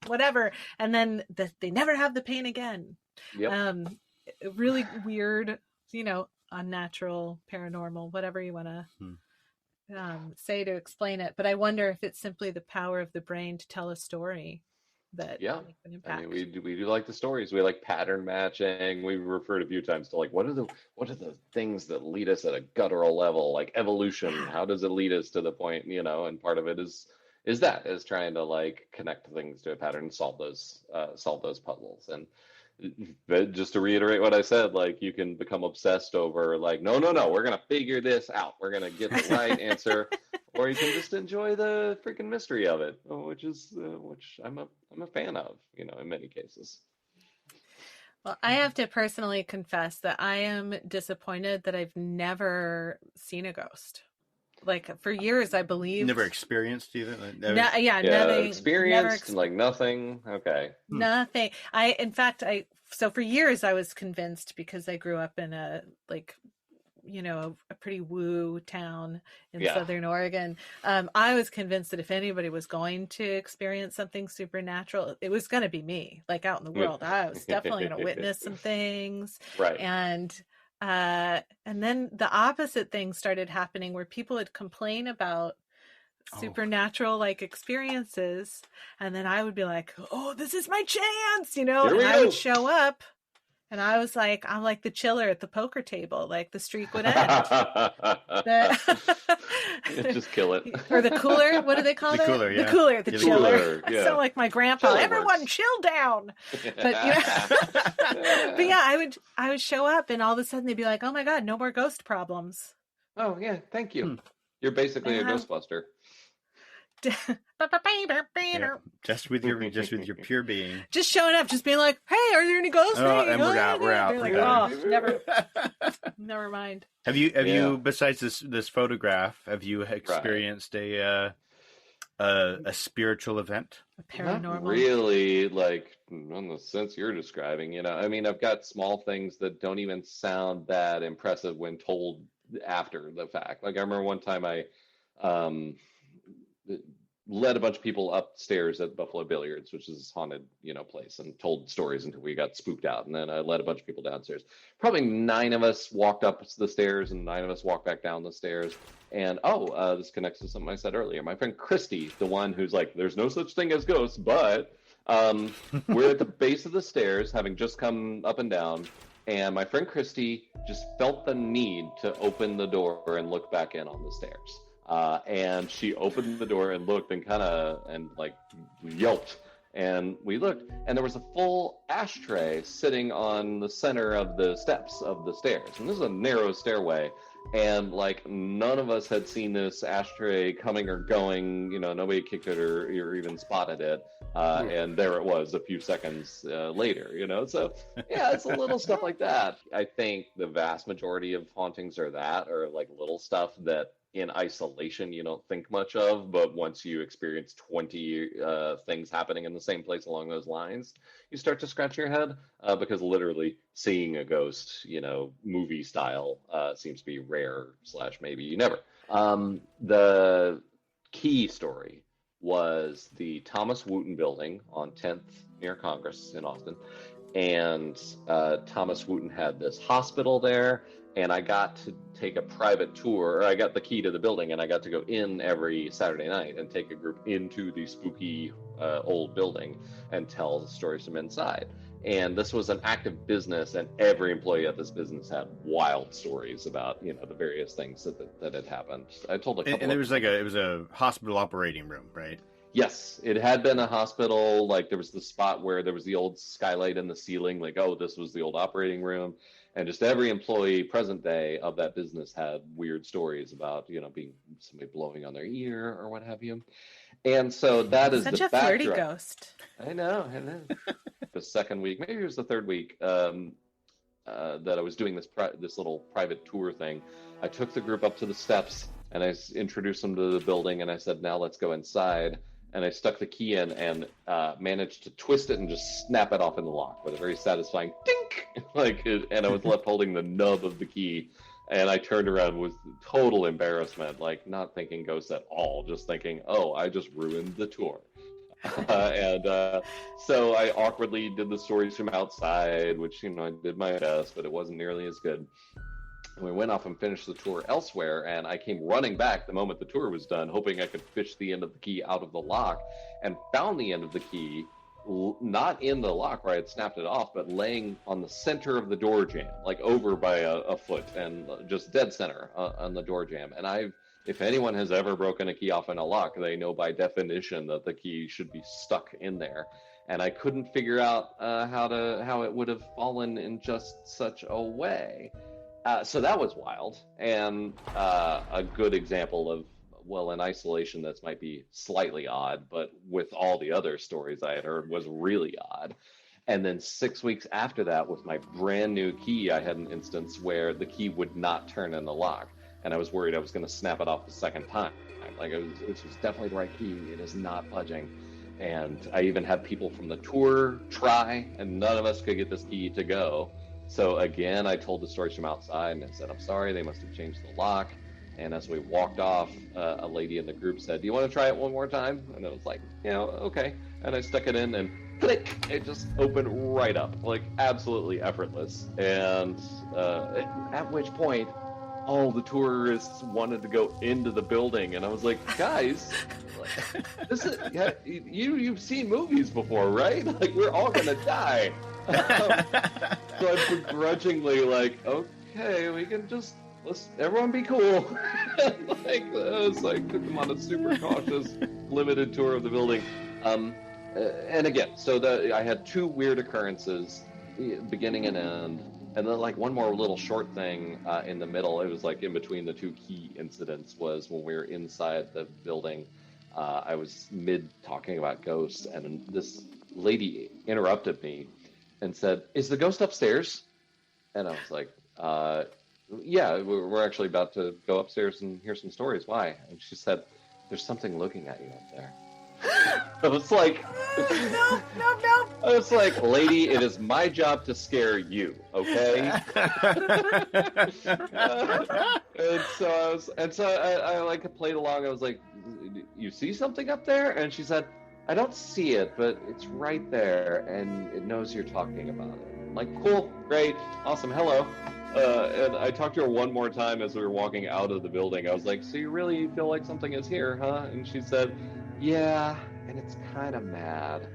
whatever, and then they never have the pain again. Really weird, unnatural, paranormal, whatever you want to say to explain it. But I wonder if it's simply the power of the brain to tell a story that makes an impact. I mean, we do like the stories. We like pattern matching. We've referred a few times to like what are the things that lead us at a guttural level, like evolution. How does it lead us to the point, and part of it is trying to like connect things to a pattern and solve those puzzles. And but just to reiterate what I said, like you can become obsessed over like, no, we're going to figure this out. We're going to get the right answer. Or you can just enjoy the freaking mystery of it, which I'm a fan of, in many cases. Well, I have to personally confess that I am disappointed that I've never seen a ghost. Like for years, I believe. Never experienced either. Nothing. Experienced, like nothing. Okay. Nothing. So for years I was convinced because I grew up in a pretty woo town in Southern Oregon. I was convinced that if anybody was going to experience something supernatural, it was going to be me. Like out in the world, I was definitely going to witness some things. Right. And then the opposite thing started happening where people would complain about supernatural like experiences, and then I would be like, oh, this is my chance, and I would show up and I'm like the chiller at the poker table, like the streak would end. Just kill it. Or the cooler, what do they call it? The chiller, the chiller. Yeah. I sound like my grandpa. Chiller Everyone works. chill down. But I would show up and all of a sudden they'd be like, oh my God, no more ghost problems. Oh yeah, thank you. You're basically a Ghostbuster. Just with your pure being, just showing up, just being like, hey, are there any ghosts? And we're out. They're like, oh, never. Never mind. Have you besides this photograph, have you experienced Right. a spiritual event? A paranormal. Not really, like in the sense you're describing, you know. I mean, I've got small things that don't even sound that impressive when told after the fact. Like I remember one time I um, led a bunch of people upstairs at Buffalo Billiards, which is this haunted, place, and told stories until we got spooked out. And then I led a bunch of people downstairs. Probably 9 of us walked up the stairs, and 9 of us walked back down the stairs. And this connects to something I said earlier. My friend Christy, the one who's like, "There's no such thing as ghosts," but we're at the base of the stairs, having just come up and down. And my friend Christy just felt the need to open the door and look back in on the stairs. And she opened the door and looked and yelped. And we looked, and there was a full ashtray sitting on the center of the steps of the stairs. And this is a narrow stairway. And none of us had seen this ashtray coming or going. Nobody kicked it or even spotted it. And there it was a few seconds later. So yeah, it's a little stuff like that. I think the vast majority of hauntings are little stuff that in isolation you don't think much of, but once you experience 20 things happening in the same place along those lines, you start to scratch your head, because literally seeing a ghost, movie style, seems to be rare / maybe never. The key story was the Thomas Wooten building on 10th near Congress in Austin. And Thomas Wooten had this hospital there, and I got to take a private tour. I got the key to the building, and I got to go in every Saturday night and take a group into the spooky old building and tell the stories from inside. And this was an active business, and every employee at this business had wild stories about, the various things that had happened. I told a couple. And there was it was a hospital operating room, right? Yes, it had been a hospital. There was the spot where there was the old skylight in the ceiling. This was the old operating room. And just every employee present day of that business had weird stories about, being somebody blowing on their ear or what have you. And so that is such the a flirty backdrop. ghost. I know. The second week, maybe it was the third week, that I was doing this little private tour thing. I took the group up to the steps and I introduced them to the building, and I said, "Now let's go inside." And I stuck the key in and managed to twist it and just snap it off in the lock with a very satisfying dink. And I was left holding the nub of the key. And I turned around with total embarrassment, not thinking ghosts at all, just thinking, "Oh, I just ruined the tour." So I awkwardly did the stories from outside, which, I did my best, but it wasn't nearly as good. And we went off and finished the tour elsewhere, and I came running back the moment the tour was done, hoping I could fish the end of the key out of the lock, and found the end of the key, not in the lock where I had snapped it off, but laying on the center of the door jamb, over by a foot, and just dead center on the door jamb. And if anyone has ever broken a key off in a lock, they know by definition that the key should be stuck in there. And I couldn't figure out how it would have fallen in just such a way. So that was wild, and a good example of, in isolation, that might be slightly odd, but with all the other stories I had heard was really odd. And then 6 weeks after that, with my brand new key, I had an instance where the key would not turn in the lock, and I was worried I was going to snap it off the second time. This was definitely the right key. It is not budging. And I even had people from the tour try, and none of us could get this key to go. So again, I told the stories from outside, and I said, "I'm sorry, they must have changed the lock." And as we walked off, a lady in the group said, "Do you want to try it one more time?" And I was like, "Okay." And I stuck it in, and click, it just opened right up, absolutely effortless. And at which point, all the tourists wanted to go into the building, and I was like, "Guys, this is you've seen movies before, right? We're all gonna die." So I'm begrudgingly "Okay, we can let's everyone be cool." Took them on a super cautious, limited tour of the building. And again, so I had 2 weird occurrences, beginning and end, and then one more little short thing in the middle. It was in between the 2 key incidents was when we were inside the building. I was mid talking about ghosts, and this lady interrupted me and said, "Is the ghost upstairs?" And I was like, yeah, we're actually about to go upstairs and hear some stories. Why? And she said, there's something looking at you up there. I was like, no. I was like, lady, it is my job to scare you, okay? And so I like played along. I was like, you see something up there? And she said, I don't see it, but it's right there, and it knows you're talking about it. I'm like, cool, great, awesome, hello. And I talked to her one more time as we were walking out of the building. I was like, so you really feel like something is here, huh? And she said, yeah, and it's kind of mad.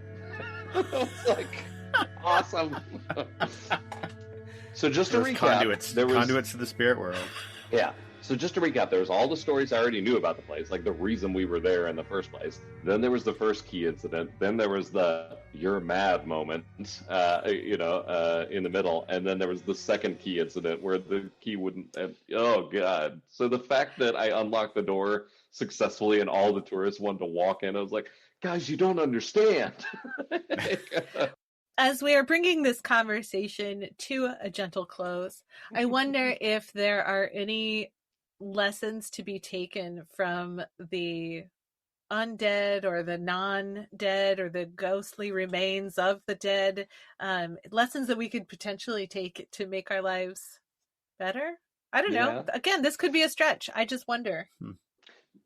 I was like, awesome. So just to recap, conduits to the spirit world. Yeah. So just to recap, there was all the stories I already knew about the place, like the reason we were there in the first place. Then there was the first key incident. Then there was the "you're mad" moment, in the middle. And then there was the second key incident where the key wouldn't. Oh God! So the fact that I unlocked the door successfully and all the tourists wanted to walk in, I was like, guys, you don't understand. As we are bringing this conversation to a gentle close, I wonder if there are any lessons to be taken from the undead or the non-dead or the ghostly remains of the dead, lessons that we could potentially take to make our lives better. I don't know. Again, this could be a stretch. I just wonder.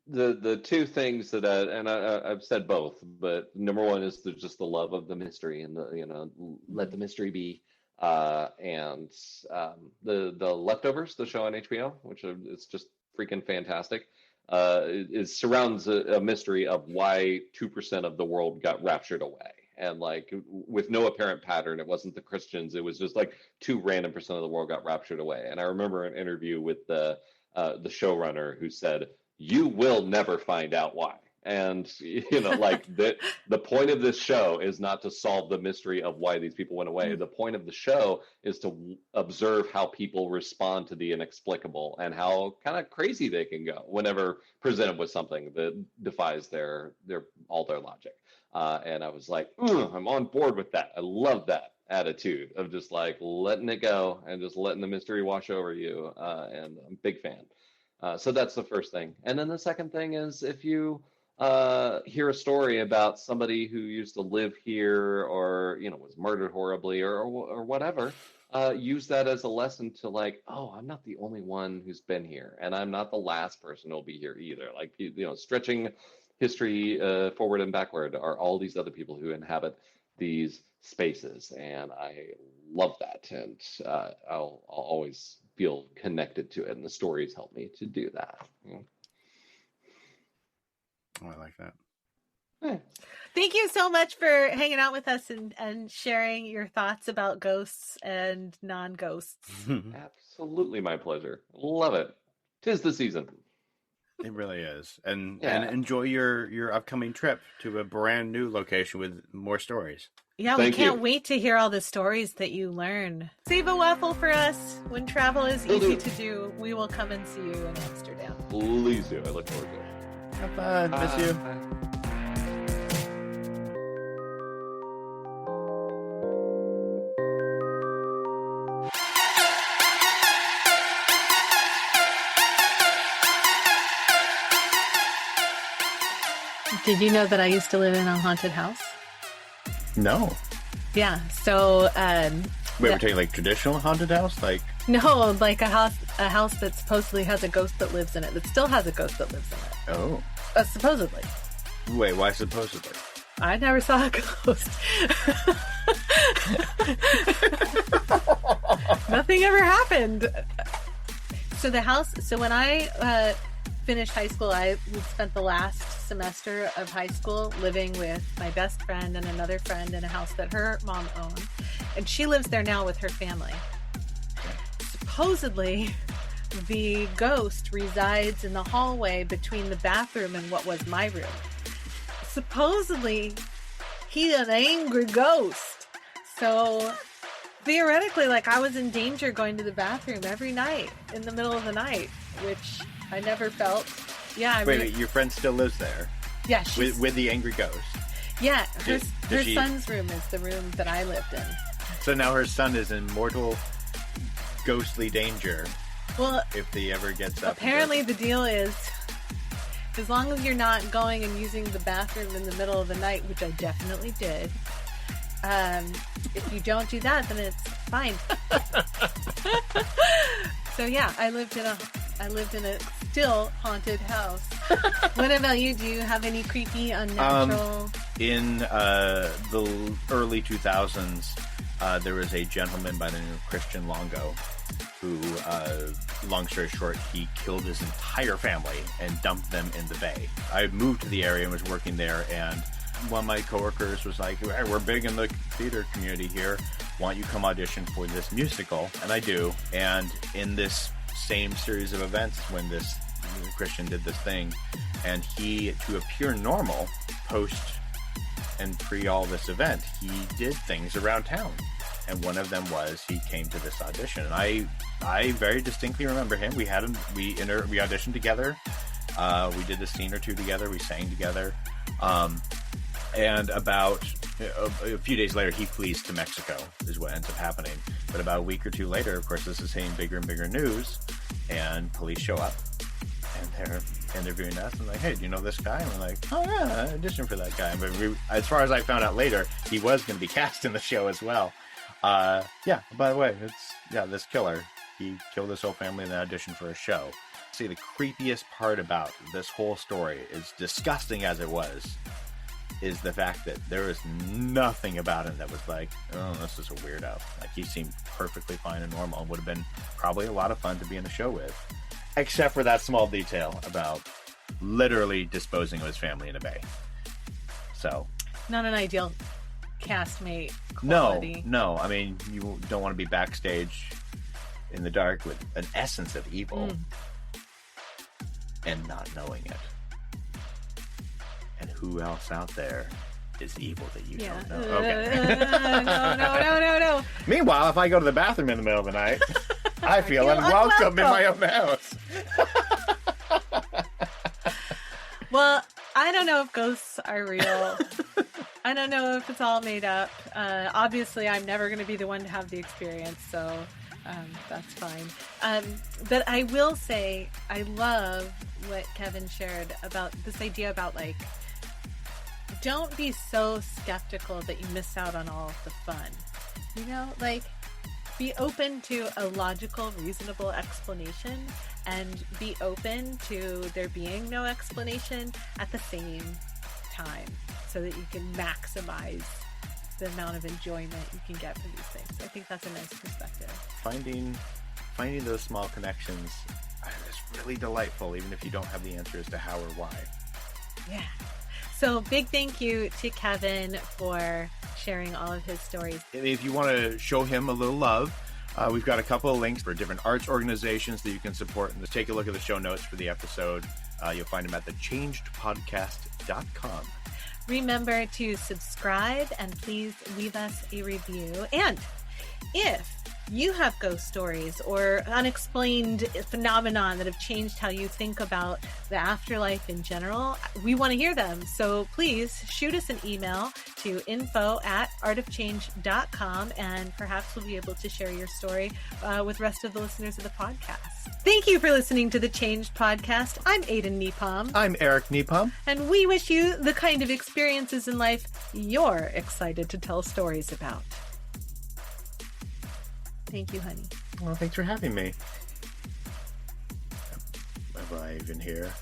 The two things that I've said both, but number one is just the love of the mystery and let the mystery be. And the Leftovers, the show on HBO, which is just freaking fantastic, it surrounds a mystery of why 2% of the world got raptured away, and like with no apparent pattern. It wasn't the Christians; it was just like 2 random % of the world got raptured away. And I remember an interview with the showrunner who said, "You will never find out why." And like the point of this show is not to solve the mystery of why these people went away. The point of the show is to observe how people respond to the inexplicable and how kind of crazy they can go whenever presented with something that defies all their logic. And I was like, I'm on board with that. I love that attitude of just like letting it go and just letting the mystery wash over you. And I'm a big fan. So that's the first thing. And then the second thing is, if you hear a story about somebody who used to live here or was murdered horribly or whatever, use that as a lesson to like, oh, I'm not the only one who's been here, and I'm not the last person who'll be here either. Like, stretching history forward and backward are all these other people who inhabit these spaces, and I love that, and I'll always feel connected to it, and the stories help me to do that. Oh, I like that. Thank you so much for hanging out with us and sharing your thoughts about ghosts and non-ghosts. Absolutely my pleasure. Love it. 'Tis the season. It really is. And enjoy your upcoming trip to a brand new location with more stories. Yeah, we can't wait to hear all the stories that you learn. Save a waffle for us. When travel is easy to do, we will come and see you in Amsterdam. Please do. I look forward to it. Have fun. Miss you. Did you know that I used to live in a haunted house? No. Yeah. So, we're taking like traditional haunted house, like no, like a house that supposedly has a ghost that lives in it. That still has a ghost that lives in it. Oh. Supposedly. Wait, why supposedly? I never saw a ghost. Nothing ever happened. So when I finished high school, I spent the last semester of high school living with my best friend and another friend in a house that her mom owned. And she lives there now with her family. Supposedly, the ghost resides in the hallway between the bathroom and what was my room. Supposedly, he's an angry ghost. So, theoretically, like, I was in danger going to the bathroom every night in the middle of the night, which I never felt. Yeah. Wait, your friend still lives there? Yeah. With the angry ghost? Yeah. Her son's room is the room that I lived in. So now her son is in mortal ghostly danger Well, if he ever gets up. Apparently the deal is, as long as you're not going and using the bathroom in the middle of the night, which I definitely did, if you don't do that, then it's fine. So yeah, I lived in a still haunted house. What about you? Do you have any creepy, unnatural? In the early 2000s, there was a gentleman by the name of Christian Longo who, long story short, he killed his entire family and dumped them in the bay. I moved to the area and was working there, and one of my coworkers was like, hey, we're big in the theater community here. Why don't you come audition for this musical? And I do. And in this same series of events, when this Christian did this thing, and he, to appear normal, post and pre all this event, he did things around town. And one of them was he came to this audition. And I very distinctly remember him. We auditioned together. We did a scene or two together. We sang together. And about a few days later, he flees to Mexico, is what ends up happening. But about a week or two later, of course, this is saying bigger and bigger news, and police show up, and they're interviewing us, and like, hey, do you know this guy? And we're like, oh yeah, I auditioned for that guy. But as far as I found out later, he was going to be cast in the show as well. Yeah, by the way, this killer, he killed his whole family and then auditioned for a show. See, the creepiest part about this whole story, as disgusting as it was, is the fact that there was nothing about him that was like, oh, this is a weirdo. Like, he seemed perfectly fine and normal and would have been probably a lot of fun to be in the show with. Except for that small detail about literally disposing of his family in a bay. So. Not an ideal castmate quality. No. I mean, you don't want to be backstage in the dark with an essence of evil and not knowing it. And who else out there is evil that you don't know? Okay. No. Meanwhile, if I go to the bathroom in the middle of the night, I feel unwelcome in my own house. Well, I don't know if ghosts are real. I don't know if it's all made up. Obviously, I'm never going to be the one to have the experience, so that's fine. But I will say, I love what Kevin shared about this idea about, like, don't be so skeptical that you miss out on all of the fun. You know, like, be open to a logical, reasonable explanation, and be open to there being no explanation at the same time, so that you can maximize the amount of enjoyment you can get from these things. I think that's a nice perspective. Finding those small connections is really delightful, even if you don't have the answer as to how or why. Yeah. So big thank you to Kevin for sharing all of his stories. If you want to show him a little love, we've got a couple of links for different arts organizations that you can support. And just take a look at the show notes for the episode. You'll find them at thechangedpodcast.com. Remember to subscribe and please leave us a review. And if you have ghost stories or unexplained phenomenon that have changed how you think about the afterlife in general, we want to hear them. So please shoot us an email to info@artofchange.com, and perhaps we'll be able to share your story with the rest of the listeners of the podcast. Thank you for listening to the Changed Podcast. I'm Aiden Nepom. I'm Eric Nepom. And we wish you the kind of experiences in life you're excited to tell stories about. Thank you, honey. Well, thanks for having me. Am I even here?